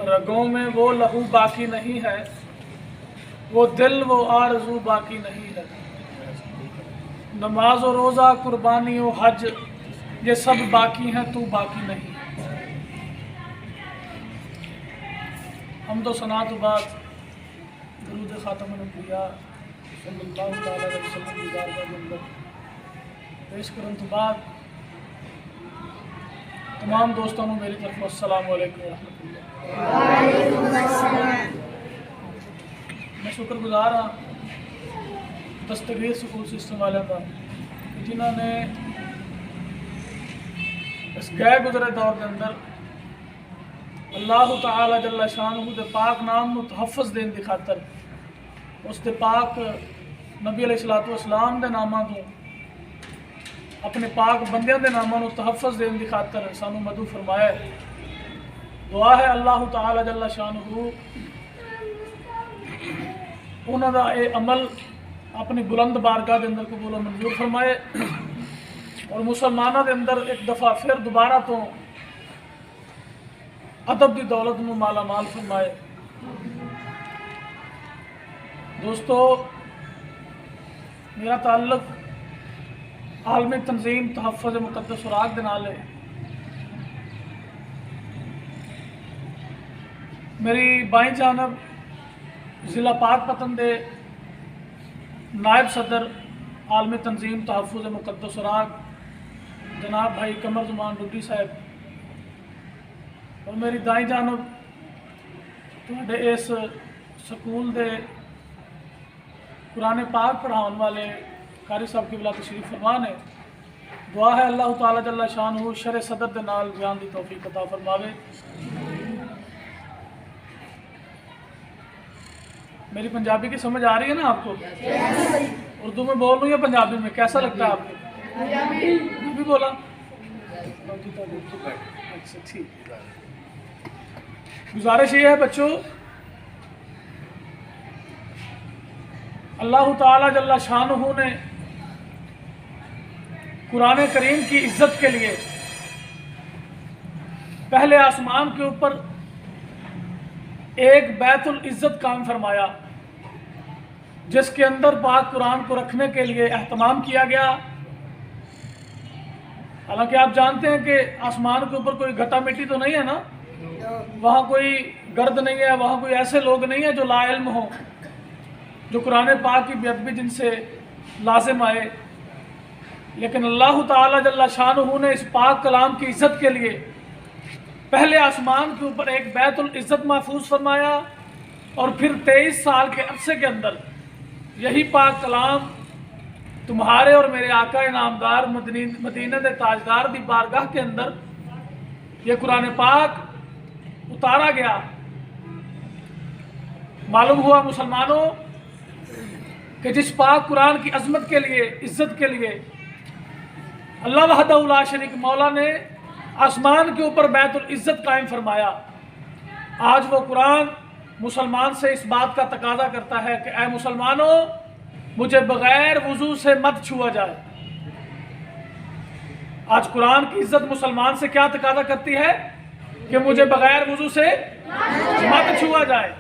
رگوں میں وہ لہو باقی نہیں ہے، وہ دل وہ آرزو باقی نہیں ہے۔ نماز و روزہ، قربانی و حج، یہ سب باقی ہیں، تو باقی نہیں۔ حمد و ثنا تو بعد درود خاتم الانبیاء صلی اللہ تعالی علیہ وسلم کی بارگاہ کے اندر پیش کرنے تو بعد تمام دوستوں کو میری طرف السلام علیکم ورحمۃ اللہ۔ وعلیکم السلام۔ میں شکر گزار ہاں دستگیر سکول سسٹم والوں کا کہ جنہوں نے اس گئے گزرے دور کے اندر اللہ تعالی جل شانہ دے پاک نام نو تحفظ دین دی خاطر اس دے پاک نبی علیہ الصلوۃ والسلام دے ناماں تو اپنے پاک بندیاں دے ناماں نو تحفظ دین دی خاطر سانو مدعو فرمایا۔ دعا ہے اللہ تعالی جل شانہ انہاں دا اے عمل اپنی بلند بارگاہ دے اندر قبول و منظور فرمائے اور مسلمانوں دے اندر ایک دفعہ پھر دوبارہ تو ادب دی دولت میں مالا مال فرمائے۔ دوستو، میرا تعلق عالمی تنظیم تحفظ مقدس سراغ دے نال ہے۔ میری بائیں جانب ضلع پاک پتن دے نائب صدر عالمی تنظیم تحفظ مقدس سراغ جناب بھائی قمر زمان ڈڈی صاحب، اور میری دائیں جانب تواڈے اس سکول دے قرآن پاک پڑھاؤن والے قاری صاحب قبلہ تشریف فرمان ہے۔ دعا ہے اللہ تعالی جل شانہ شرع صدر دے نال بیان دی توفیق عطا فرماوے۔ میری پنجابی کی سمجھ آ رہی ہے نا آپ کو؟ اردو میں بول رہوں یا پنجابی میں، کیسا لگتا ہے آپ کو؟ پنجابی بولا؟ اچھا ٹھیک۔ گزارش یہ ہے بچوں، اللہ تعالی جل شانہ نے قرآن کریم کی عزت کے لیے پہلے آسمان کے اوپر ایک بیت العزت قائم فرمایا جس کے اندر پاک قرآن کو رکھنے کے لیے اہتمام کیا گیا۔ حالانکہ آپ جانتے ہیں کہ آسمان کے اوپر کوئی گھٹا مٹی تو نہیں ہے نا، وہاں کوئی گرد نہیں ہے، وہاں کوئی ایسے لوگ نہیں ہیں جو لا علم ہوں، جو قرآن پاک کی بے ادبی جن سے لازم آئے۔ لیکن اللہ تعالی جل شانہ نے اس پاک کلام کی عزت کے لیے پہلے آسمان کے اوپر ایک بیت العزت محفوظ فرمایا، اور پھر 23 سال کے عرصے کے اندر یہی پاک کلام تمہارے اور میرے آقا انعامدار مدینہ دے تاجدار دی بارگاہ کے اندر یہ قرآن پاک اتارا گیا۔ معلوم ہوا مسلمانوں کہ جس پاک قرآن کی عظمت کے لیے، عزت کے لیے اللہ وحدہ لا شریک مولا نے آسمان کے اوپر بیت العزت قائم فرمایا، آج وہ قرآن مسلمان سے اس بات کا تقاضا کرتا ہے کہ اے مسلمانوں، مجھے بغیر وضو سے مت چھوا جائے۔ آج قرآن کی عزت مسلمان سے کیا تقاضا کرتی ہے کہ مجھے بغیر وضو سے مت چھوا جائے۔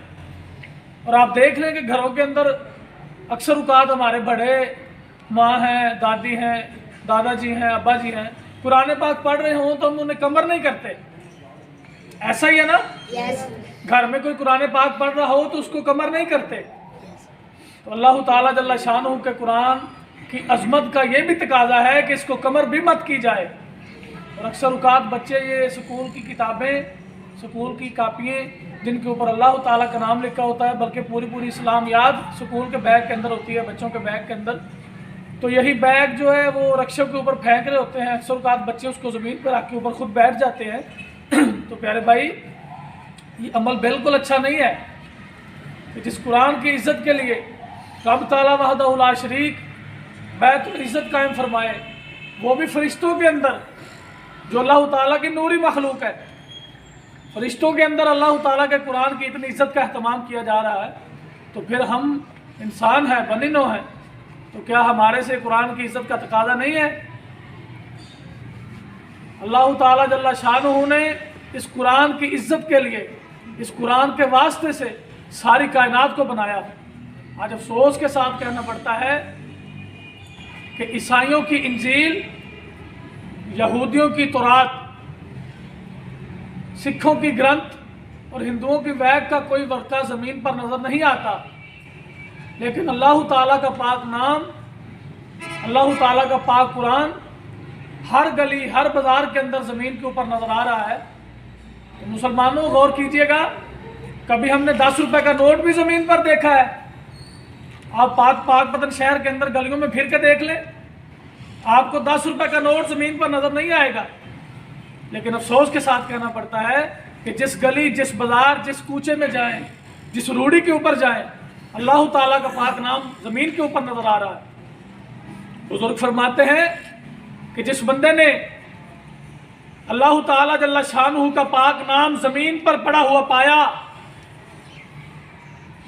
اور آپ دیکھ لیں کہ گھروں کے اندر اکثر اوقات ہمارے بڑے ماں ہیں، دادی ہیں، دادا جی ہیں، ابا جی ہیں، قرآن پاک پڑھ رہے ہوں تو ہم انہیں کمر نہیں کرتے، ایسا ہی ہے نا؟ گھر میں کوئی قرآن پاک پڑھ رہا ہو تو اس کو کمر نہیں کرتے۔ تو اللہ تعالیٰ جل شانہ کے قرآن کی عظمت کا یہ بھی تقاضا ہے کہ اس کو کمر بھی مت کی جائے۔ اور اکثر اوقات بچے یہ سکول کی کتابیں، سکول کی کاپیاں جن کے اوپر اللہ تعالیٰ کا نام لکھا ہوتا ہے، بلکہ پوری اسلامیات سکول کے بیگ کے اندر ہوتی ہے، بچوں کے بیگ کے اندر، تو یہی بیگ جو ہے وہ رکشوں کے اوپر پھینک رہے ہوتے ہیں۔ اکثر اوقات بچے اس کو زمین پر رکھ کے اوپر خود بیٹھ جاتے ہیں۔ تو پیارے بھائی، یہ عمل بالکل اچھا نہیں ہے کہ جس قرآن کی عزت کے لیے رب تعالیٰ وحدہ لا شریک بیت العزت قائم فرمائے، وہ بھی فرشتوں کے اندر جو اللہ تعالیٰ کی نوری مخلوق ہے، فرشتوں کے اندر اللہ تعالیٰ کے قرآن کی اتنی عزت کا اہتمام کیا جا رہا ہے، تو پھر ہم انسان ہیں، بنی نوع ہیں، تو کیا ہمارے سے قرآن کی عزت کا تقاضا نہیں ہے؟ اللہ تعالیٰ جل شانہ نے اس قرآن کی عزت کے لیے इस कुरान के वास्ते से सारी कायनात को बनाया। आज अफसोस के साथ कहना पड़ता है कि ईसाइयों की इंजील, यहूदियों की तौरात, सिखों की ग्रंथ और हिंदुओं की वैग का कोई वर्का ज़मीन पर नज़र नहीं आता, लेकिन अल्लाह ताला का पाक नाम, अल्लाह ताला का पाक कुरान हर गली हर बाज़ार के अंदर ज़मीन के ऊपर नज़र आ रहा है। तो मुसलमानों गौर कीजिएगा, कभी हमने 10 रुपए का नोट भी ज़मीन पर देखा है? आप पाकपतन शहर के अंदर गलियों में फिर के देख लें, आपको 10 रुपए का नोट ज़मीन पर नज़र नहीं आएगा। लेकिन अफसोस के साथ कहना पड़ता है कि जिस गली, जिस बाज़ार, जिस कूचे में जाएं, जिस रूढ़ी के ऊपर जाएं, अल्लाह ताला का पाक नाम ज़मीन के ऊपर नज़र आ रहा है। बुजुर्ग फरमाते हैं कि जिस बंदे ने अल्लाह ताला जल्ला शानुहु का पाक नाम ज़मीन पर पड़ा हुआ पाया,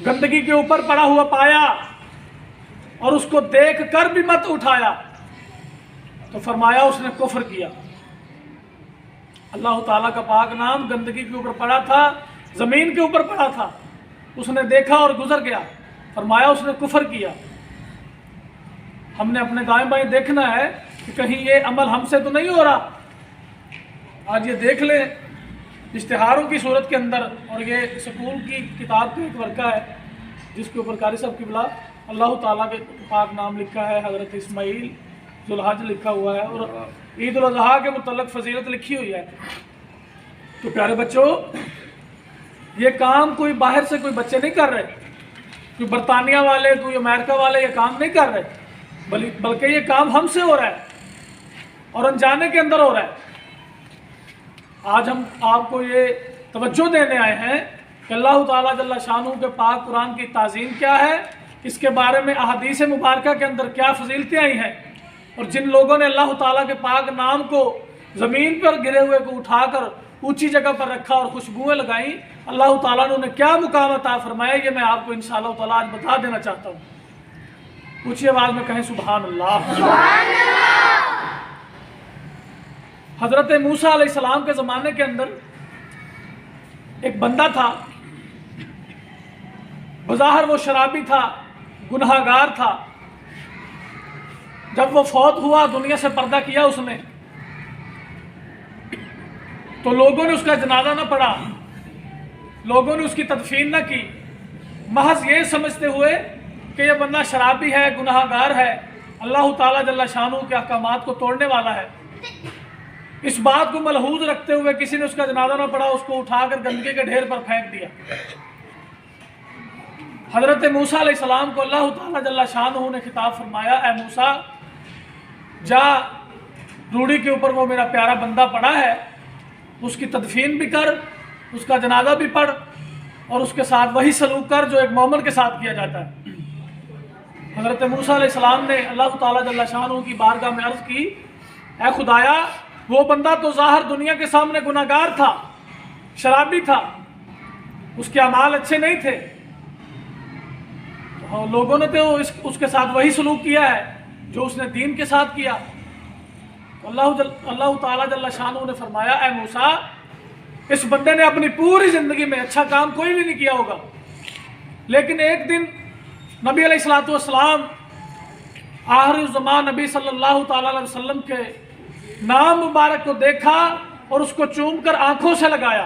गंदगी के ऊपर पड़ा हुआ पाया और उसको देख कर भी मत उठाया, तो फरमाया उसने कुफ्र किया। अल्लाह ताला का पाक नाम गंदगी के ऊपर पड़ा था, ज़मीन के ऊपर पड़ा था, उसने देखा और गुजर गया, फरमाया उसने कुफ्र किया। हमने अपने दाएं बाएं देखना है कि कहीं ये अमल हमसे तो नहीं हो रहा। आज ये देख लें इश्तिहारों की सूरत के अंदर, और ये स्कूल की किताब का एक वर्का है जिसके ऊपर कारी साहब किबला अल्लाह ताला के पाक नाम लिखा है, हज़रत इस्माइल जुल्हज लिखा हुआ है और ईद उल अज़हा के मुतल्लक फजीलत लिखी हुई है। तो प्यारे बच्चों, ये काम कोई बाहर से कोई बच्चे नहीं कर रहे, कोई बरतानिया वाले, कोई अमेरिका वाले ये काम नहीं कर रहे, बल्कि ये काम हमसे हो रहा है और अनजाने के अंदर हो रहा है। आज हम आपको ये तवज्जो देने आए हैं कि अल्लाह ताला जल्ला शानुहु के पाक कुरान की ताज़ीम क्या है, इसके बारे में अहादीस मुबारका के अंदर क्या फजीलतें आई हैं, और जिन लोगों ने अल्लाह ताला के पाक नाम को ज़मीन पर गिरे हुए को उठाकर ऊंची जगह पर रखा और खुशबुएं लगाई, अल्लाह ताला ने उन्हें क्या मुकाम अता फरमाया, ये मैं आपको इंशाअल्लाह ताला आज बता देना चाहता हूँ। ऊंची आवाज़ में कहें सुभान अल्लाह। हज़रत मूसा अलैहिस्सलाम के ज़माने के अंदर एक बंदा था, बज़ाहिर वो शराबी था, गुनहगार था। जब वो फौत हुआ, दुनिया से पर्दा किया उसने, तो लोगों ने उसका जनाजा न पढ़ा, लोगों ने उसकी तदफीन न की, महज ये समझते हुए कि ये बंदा शराबी है, गुनहगार है, अल्लाह ताला जल्ला शानुहु के अहकामात को तोड़ने वाला है। इस बात को मलहूज रखते हुए किसी ने उसका जनाजा न पढ़ा, उसको उठाकर गंदगी के ढेर पर फेंक दिया। हज़रत मूसा अलैहिस्सलाम को अल्लाह ताला जल्ला शानुहु ने खिताब फरमाया, ए मूसा, जा रूढ़ी के ऊपर वो मेरा प्यारा बंदा पड़ा है, उसकी तदफीन भी कर, उसका जनाजा भी पढ़ और उसके साथ वही सलूक कर जो एक मोमिन के साथ किया जाता है। हज़रत मूसा अलैहिस्सलाम ने अल्लाह ताला जल्ला शानुहु की बारगाह में अर्ज़ की, ए खुदाया, वो बंदा तो ज़ाहिर दुनिया के सामने गुनाहगार था, शराबी था, उसके अमाल अच्छे नहीं थे, और लोगों ने तो उसके साथ वही सलूक किया है जो उसने दीन के साथ किया। अल्लाह ताला जल्ला शानुहु ने फरमाया, ए मूसा, इस बंदे ने अपनी पूरी ज़िंदगी में अच्छा काम कोई भी नहीं किया होगा, लेकिन एक दिन नबी अलैहिस्सलातु वस्सलाम आखिरी ज़मान नबी सल्लल्लाहु ताला अलैहि वसल्लम के नाम मुबारक को देखा और उसको चूम कर आंखों से लगाया,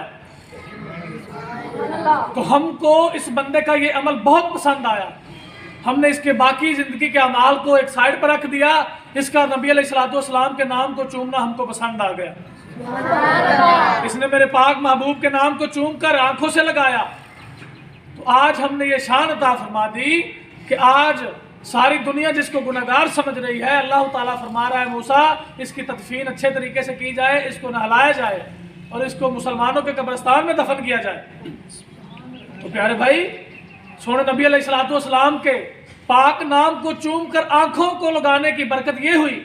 तो हमको इस बंदे का ये अमल बहुत पसंद आया। हमने इसके बाकी ज़िंदगी के अमाल को एक साइड पर रख दिया, इसका नबी अलैहिस्सलातु वस्सलाम के नाम को चूमना हमको पसंद आ गया। इसने मेरे पाक महबूब के नाम को चूम कर आंखों से लगाया। तो आज हमने ये शान अता फरमा दी कि आज सारी दुनिया जिसको गुनहगार समझ रही है, अल्लाह ताला फरमा रहा है, मूसा, इसकी तदफीन अच्छे तरीके से की जाए, इसको नहलाया जाए और इसको मुसलमानों के कब्रिस्तान में दफन किया जाए। तो प्यारे भाई, सोने नबी अलैहिस्सलातु वस्सलाम के पाक नाम को चूम कर आंखों को लगाने की बरकत ये हुई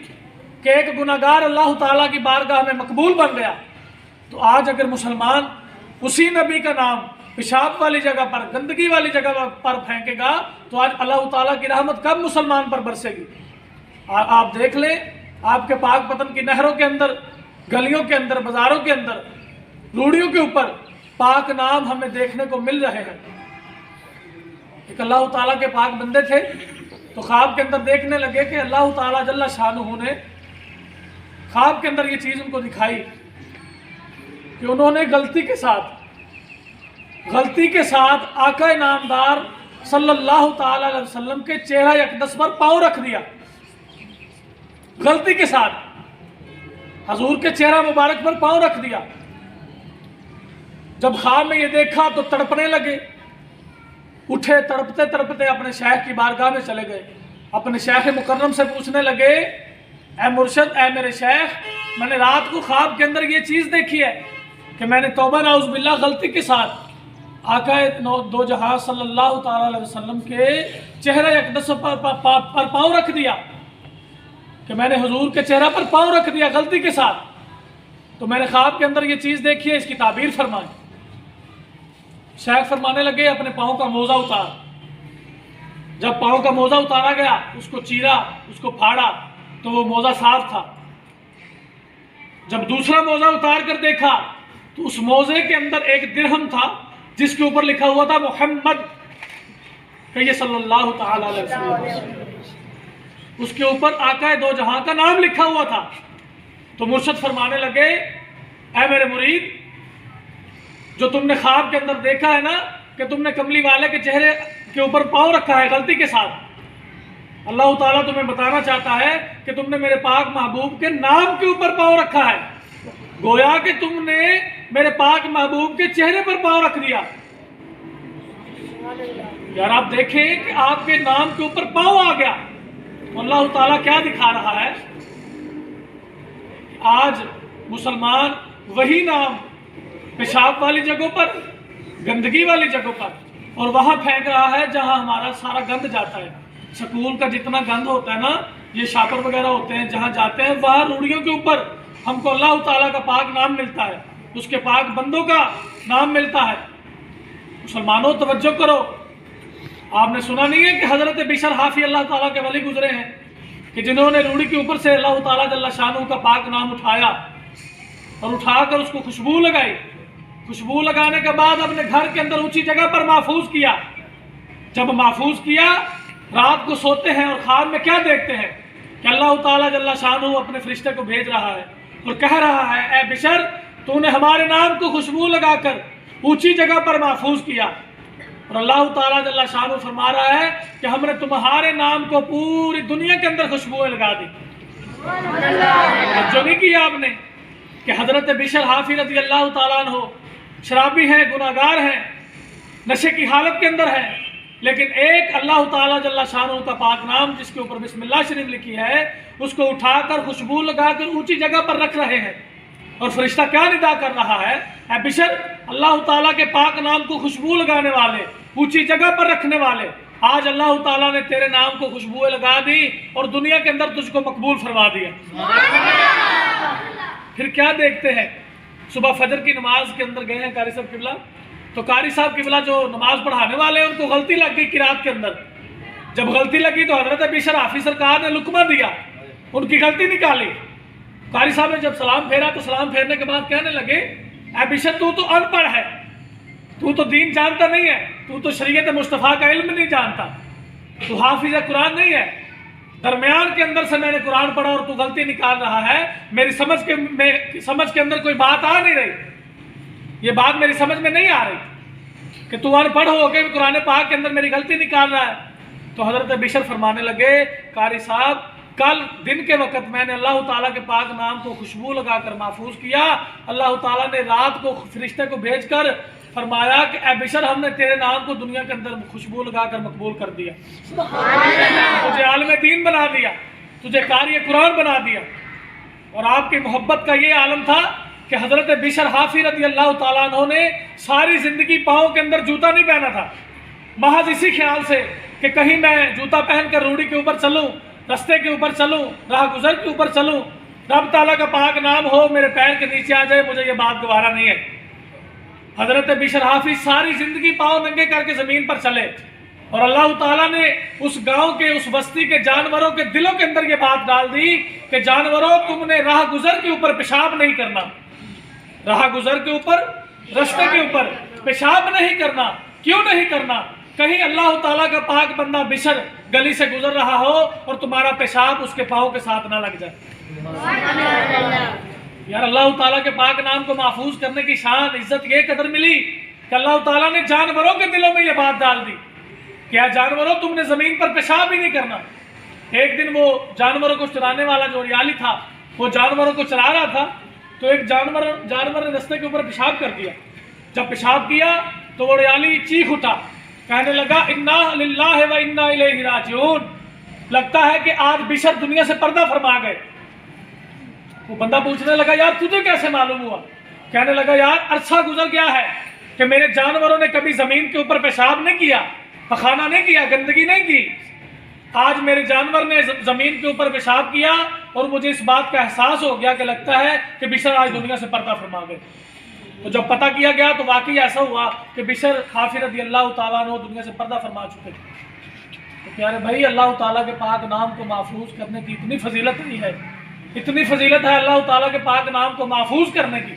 कि एक गुनहगार अल्लाह ताला की बारगाह में मकबूल बन गया। तो आज अगर मुसलमान उसी नबी का नाम पेशाब वाली जगह पर, गंदगी वाली जगह पर फेंकेगा, तो आज अल्लाह ताला की रहमत कब मुसलमान पर बरसेगी? आप देख लें, आपके पाक पतन की नहरों के अंदर, गलियों के अंदर, बाजारों के अंदर, रूढ़ियों के ऊपर पाक नाम हमें देखने को मिल रहे हैं। एक अल्लाह ताला के पाक बंदे थे, तो ख्वाब के अंदर देखने लगे कि अल्लाह ताला जल्ला शानुहु ने ख्वाब के अंदर ये चीज़ उनको दिखाई कि उन्होंने गलती के साथ आका नामदार सल्लल्लाहु ताला अलैहि वसल्लम के चेहरा अक़दस पर पाँव रख दिया। गलती के साथ हजूर के चेहरा मुबारक पर पाँव रख दिया। जब ख्वाब में ये देखा तो तड़पने लगे, उठे तड़पते तड़पते अपने शेख की बारगाह में चले गए। अपने शेख मुकर्रम से पूछने लगे, ऐ मुर्शद, ऐ मेरे शेख, मैंने रात को ख्वाब के अंदर ये चीज़ देखी है कि मैंने तौबा नाउज़ बिल्लाह गलती के साथ आका दो जहां सल्लल्लाहु ताला अलैहि वसल्लम के चेहरे अक़दस पर पाँव रख दिया, कि मैंने हुजूर के चेहरा पर पाँव रख दिया गलती के साथ। तो मैंने ख्वाब के अंदर ये चीज़ देखी है, इसकी ताबीर फरमाई। शेख फरमाने लगे, अपने पाँव का मोज़ा उतार। जब पाँव का मोज़ा उतारा गया, उसको चीरा, उसको फाड़ा, तो वो मोज़ा साफ था। जब दूसरा मोज़ा उतार कर देखा तो उस मोज़े के अंदर एक दिरहम था, जिसके ऊपर लिखा हुआ था मोहम्मद कहिए सल्लल्लाहु ताला अलैहि वसल्लम। उसके ऊपर आका दो जहां का नाम लिखा हुआ था। तो मुर्शद फरमाने लगे, ऐ मेरे मुरीद, जो तुमने ख्वाब के अंदर देखा है ना कि तुमने कमली वाले के चेहरे के ऊपर पाँव रखा है गलती के साथ, अल्लाह ताला तुम्हें बताना चाहता है कि तुमने मेरे पाक महबूब के नाम के ऊपर पाँव रखा है। गोया कि तुमने मेरे पाक महबूब के चेहरे पर पाँव रख दिया। यार आप देखें कि आपके नाम के ऊपर पाँव आ गया, तो अल्लाह ताला क्या दिखा रहा है? आज मुसलमान वही नाम पेशाब वाली जगहों पर, गंदगी वाली जगहों पर, और वहां फेंक रहा है जहां हमारा सारा गंद जाता है। स्कूल का जितना गंद होता है ना, ये शापर वगैरह होते हैं, जहां जाते हैं वहां रूढ़ियों के ऊपर हमको अल्लाह ताला का पाक नाम मिलता है, उसके पाक बंदों का नाम मिलता है। मुसलमानों तवज्जो करो, आपने सुना नहीं है कि हज़रत बिशर हाफी अल्लाह ताला के वली गुजरे हैं कि जिन्होंने रूढ़ी के ऊपर से अल्लाह ताला जल्ला शानहू का पाक नाम उठाया और उठाकर उसको खुशबू लगाई। खुशबू लगाने के बाद अपने घर के अंदर ऊंची जगह पर महफूज किया। जब महफूज किया, रात को सोते हैं और ख्वाब में क्या देखते हैं कि अल्लाह ताला जल्ला शानहू अपने फरिश्ते को भेज रहा है और कह रहा है, ऐ बिशर, तूने हमारे नाम को खुशबू लगाकर ऊंची जगह पर महफूज किया। और अल्लाह ताला जल्ला शानहू फरमा रहा है कि हमने तुम्हारे नाम को पूरी दुनिया के अंदर खुशबुएं लगा दी। जो नहीं किया आपने कि हजरत बिशर हाफी रज़ी अल्लाह ताला अन्हु शराबी हैं, गुनाहगार हैं, नशे की हालत के अंदर हैं, लेकिन एक अल्लाह ताला जल्ला शानहू का पाक नाम जिसके ऊपर बिस्मिल्लाह शरीफ लिखी है, उसको उठाकर खुशबू लगाकर ऊंची जगह पर रख रहे हैं। और फरिश्ता क्या निदा कर रहा है, ऐ बिशर, अल्लाह ताला के पाक नाम को खुशबू लगाने वाले, ऊंची जगह पर रखने वाले, आज अल्लाह ताला ने तेरे नाम को खुशबुएं लगा दी और दुनिया के अंदर तुझको मकबूल फरमा दिया। फिर क्या देखते हैं, सुबह फजर की नमाज के अंदर गए हैं कारी साहब किबला, तो कारी साहब किबला जो नमाज पढ़ाने वाले हैं उनको गलती लग गई किरात के अंदर। जब गलती लगी तो हजरत बिशर हाफी सरकार ने लुकमा दिया, उनकी गलती निकाली। कारी साहब ने जब सलाम फेरा तो सलाम फेरने के बाद कहने लगे, ऐ बिशर, तू तो अनपढ़ है, तू तो दीन जानता नहीं है, तू तो शरीयत मुस्तफ़ा का इल्म नहीं जानता, तू हाफिज कुरान नहीं है। दरमियान के अंदर से मैंने कुरान पढ़ा और तू गलती निकाल रहा है। मेरी समझ के अंदर कोई बात आ नहीं रही, ये बात मेरी समझ में नहीं आ रही कि तू अनपढ़ हो के कुरान पाक के अंदर मेरी गलती निकाल रहा है। तो हजरत बिशर फरमाने लगे, कारी साहब, कल दिन के वक्त मैंने अल्लाह ताला के पाक नाम को खुशबू लगाकर महफूज किया। अल्लाह ताला ने रात को फरिश्ते को भेजकर फरमाया कि ऐ बिशर, हमने तेरे नाम को दुनिया के अंदर खुशबू लगाकर मकबूल कर दिया, तुझे आलम दीन बना दिया, तुझे कारी कुरान बना दिया। और आपकी मोहब्बत का ये आलम था कि हजरत बिशर हाफी रज़ी अल्लाह ताला अन्हु ने सारी जिंदगी पाँव के अंदर जूता नहीं पहना था, महज इसी ख्याल से कि कहीं मैं जूता पहनकर रूढ़ी के ऊपर चलूं, रस्ते के ऊपर चलूं, राह गुजर के ऊपर चलूं, रब ताला का पाक नाम हो मेरे पैर के नीचे आ जाए, मुझे ये बात गवारा नहीं है। हजरत बिशर हाफिज सारी जिंदगी पाँव नंगे करके जमीन पर चले और अल्लाह ताला ने उस गांव के, उस बस्ती के जानवरों के दिलों के अंदर ये बात डाल दी कि जानवरों, तुमने राह गुजर के ऊपर पेशाब नहीं करना, राह गुजर के ऊपर رستے کے اوپر پیشاب نہیں کرنا. کیوں نہیں کرنا؟ کہیں اللہ تعالیٰ کا پاک بندہ بشر گلی سے گزر رہا ہو اور تمہارا پیشاب اس کے پاؤں کے ساتھ نہ لگ جائے. یار اللہ تعالیٰ کے پاک نام کو محفوظ کرنے کی شان عزت یہ قدر ملی کہ اللہ تعالیٰ نے جانوروں کے دلوں میں یہ بات ڈال دی. کیا جانوروں تم نے زمین پر پیشاب ہی نہیں کرنا. ایک دن وہ جانوروں کو چرانے والا جو ریالی تھا وہ جانوروں کو چرا رہا تھا تو ایک جانور نے رستے کے اوپر پیشاب کر دیا. جب پیشاب کیا تو وہ ریالی چیخ اٹھا, کہنے لگا انا للہ و انا الیہ راجعون, لگتا ہے کہ آج بشر دنیا سے پردہ فرما گئے. وہ بندہ پوچھنے لگا یار تجھے کیسے معلوم ہوا؟ کہنے لگا یار عرصہ گزر گیا ہے کہ میرے جانوروں نے کبھی زمین کے اوپر پیشاب نہیں کیا, پخانہ نہیں کیا, گندگی نہیں کی. آج میرے جانور نے زمین کے اوپر پیشاب کیا اور مجھے اس بات کا احساس ہو گیا کہ لگتا ہے کہ بشر آج دنیا سے پردہ فرما گئے. تو جب پتہ کیا گیا تو واقعی ایسا ہوا کہ بشر خافی رضی اللہ تعالیٰ عنہ دنیا سے پردہ فرما چکے تھے. تو پیارے بھائی اللہ تعالیٰ کے پاک نام کو محفوظ کرنے کی اتنی فضیلت نہیں ہے, اتنی فضیلت ہے اللہ تعالیٰ کے پاک نام کو محفوظ کرنے کی.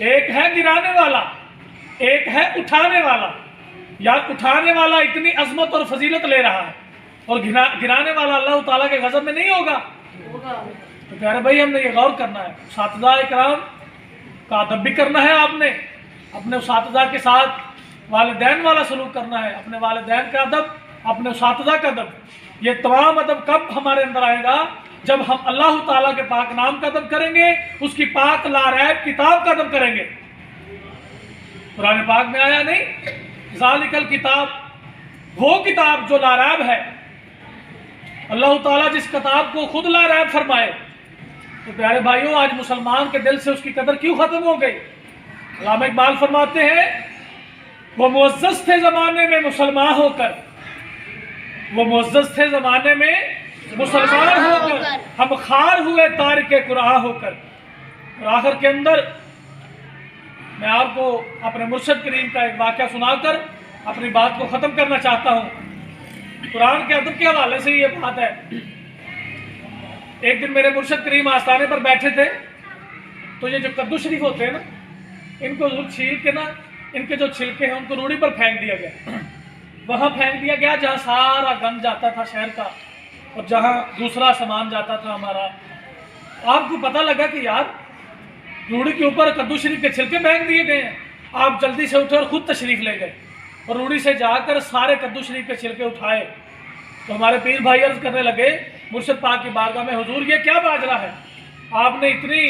ایک ہے گرانے والا, ایک ہے اٹھانے والا. یا اٹھانے والا اتنی عظمت اور فضیلت لے رہا ہے اور گرانے والا اللہ تعالیٰ کے غضب میں نہیں ہوگا. تو پیارے بھائی ہم نے یہ غور کرنا ہے. اساتذہ کرام کا ادب بھی کرنا ہے, آپ نے اپنے اساتذہ کے ساتھ والدین والا سلوک کرنا ہے. اپنے والدین کا ادب, اپنے اساتذہ کا ادب, یہ تمام ادب کب ہمارے اندر آئے گا؟ جب ہم اللہ تعالیٰ کے پاک نام کا ادب کریں گے, اس کی پاک لاریب کتاب کا ادب کریں گے. قرآن پاک میں آیا نہیں ذالک الکتاب, وہ کتاب جو لاریب ہے, اللہ تعالیٰ جس کتاب کو خود لاریب فرمائے. تو پیارے بھائیوں آج مسلمان کے دل سے اس کی قدر کیوں ختم ہو گئی؟ علامہ اقبال فرماتے ہیں وہ معزز تھے زمانے میں مسلمان ہو کر, وہ معزز تھے زمانے میں مسلمان ہو کر, ہم خار ہوئے تارک قرآن ہو کر. اور آخر کے اندر میں آپ کو اپنے مرشد کریم کا ایک واقعہ سنا کر اپنی بات کو ختم کرنا چاہتا ہوں. قرآن کے ادب کے حوالے سے یہ بات ہے. ایک دن میرے مرشد کریم آستانے پر بیٹھے تھے تو یہ جو کدو شریف ہوتے ہیں نا, ان کو چھیل کے نا, ان کے جو چھلکے ہیں ان کو روڑی پر پھینک دیا گیا. وہاں پھینک دیا گیا جہاں سارا گند جاتا تھا شہر کا اور جہاں دوسرا سامان جاتا تھا ہمارا. آپ کو پتہ لگا کہ یار روڑی کے اوپر کدو شریف کے چھلکے پھینک دیے گئے ہیں. آپ جلدی سے اٹھے اور خود تشریف لے گئے اور روڑی سے جا کر سارے کدو شریف کے چھلکے اٹھائے. تو ہمارے پیر بھائی عرض کرنے لگے مرشد پاک کی بارگاہ میں, حضور یہ کیا باجرا ہے, آپ نے اتنی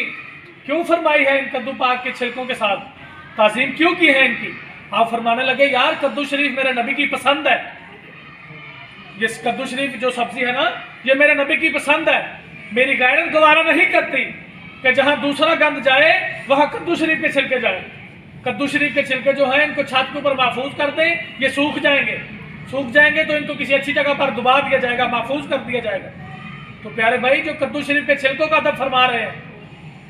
کیوں فرمائی ہے ان کدو پاک کے چھلکوں کے ساتھ, تعظیم کیوں کی ہے ان کی؟ آپ فرمانے لگے یار کدو شریف میرے نبی کی پسند ہے. یہ کدو شریف جو سبزی ہے نا یہ میرے نبی کی پسند ہے. میری غیرت گوارا نہیں کرتی کہ جہاں دوسرا گند جائے وہاں کدو شریف کے چھلکے جائیں. کدو شریف کے چھلکے جو ہیں ان کو چھت کے اوپر محفوظ کر دیں, یہ سوکھ جائیں گے تو ان کو کسی اچھی جگہ پر دبا دیا جائے گا, محفوظ کر دیا جائے گا. تو پیارے بھائی جو کدو شریف کے چھلکوں کا ادب فرما رہے ہیں,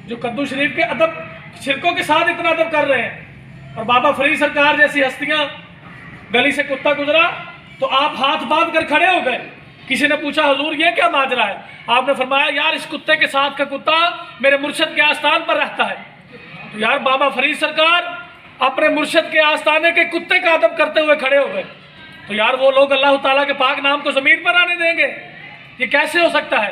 جو کدو شریف کے ادب چھلکوں کے ساتھ اتنا ادب کر رہے ہیں, اور بابا فرید سرکار جیسی ہستیاں گلی سے کتا گزرا تو آپ ہاتھ باندھ کر کھڑے ہو گئے. کسی نے پوچھا حضور یہ کیا ماجرا ہے؟ آپ نے فرمایا یار اس کتے کے ساتھ کا کتا میرے مرشد کے آستان پر رہتا ہے. تو یار بابا فرید سرکار اپنے مرشد کے آستانے کے کتے کا ادب کرتے ہوئے کھڑے ہو گئے. تو یار وہ لوگ اللہ تعالیٰ کے پاک نام کو زمین پر آنے دیں گے؟ یہ کیسے ہو سکتا ہے؟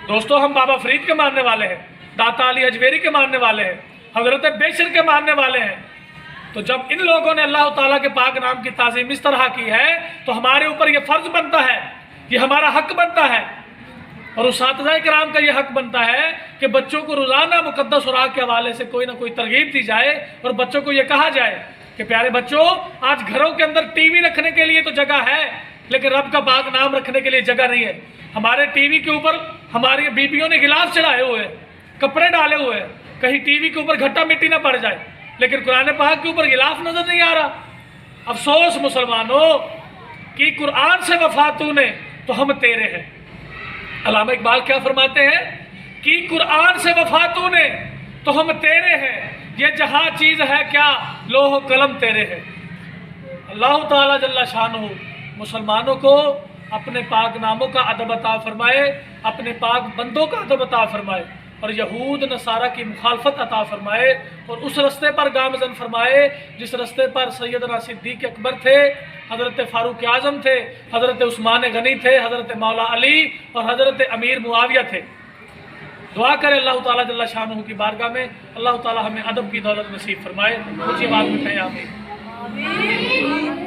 دوستو ہم بابا فرید کے ماننے والے ہیں, داتا علی اجمیری کے ماننے والے ہیں, حضرت بیشر کے ماننے والے ہیں. تو جب ان لوگوں نے اللہ تعالیٰ کے پاک نام کی تعظیم اس طرح کی ہے تو ہمارے اوپر یہ فرض بنتا ہے, یہ ہمارا حق بنتا ہے اور اساتذہ کرام کا یہ حق بنتا ہے کہ بچوں کو روزانہ مقدس خوراک کے حوالے سے کوئی نہ کوئی ترغیب دی جائے اور بچوں کو یہ کہا جائے کہ پیارے بچوں آج گھروں کے اندر ٹی وی رکھنے کے لیے تو جگہ ہے لیکن رب کا پاک نام رکھنے کے لیے جگہ نہیں ہے. ہمارے ٹی وی کے اوپر ہماری بیبیوں نے گلاس چڑھائے ہوئے ہیں, کپڑے ڈالے ہوئے ہیں, کہیں ٹی وی کے اوپر گھٹا مٹی نہ پڑ جائے, لیکن قرآن پاک کے اوپر غلاف نظر نہیں آ رہا. افسوس مسلمانوں کی قرآن سے وفا تو نے تو ہم تیرے ہیں. علامہ اقبال کیا فرماتے ہیں کہ قرآن سے وفا تو نے تو ہم تیرے ہیں, یہ جہاں چیز ہے کیا لوح و قلم تیرے ہیں. اللہ تعالیٰ جل شانہ مسلمانوں کو اپنے پاک ناموں کا ادب عطا فرمائے, اپنے پاک بندوں کا ادب عطا فرمائے. اور یہود نصارہ کی مخالفت عطا فرمائے اور اس رستے پر گامزن فرمائے جس رستے پر سیدنا صدیق اکبر تھے، حضرت فاروق اعظم تھے، حضرت عثمان غنی تھے، حضرت مولا علی اور حضرت امیر معاویہ تھے۔ دعا کرے اللہ تعالیٰ جل شانہ کی بارگاہ میں اللہ تعالیٰ ہمیں ادب کی دولت نصیب فرمائے۔ کچھ بات میں کہیں آمین۔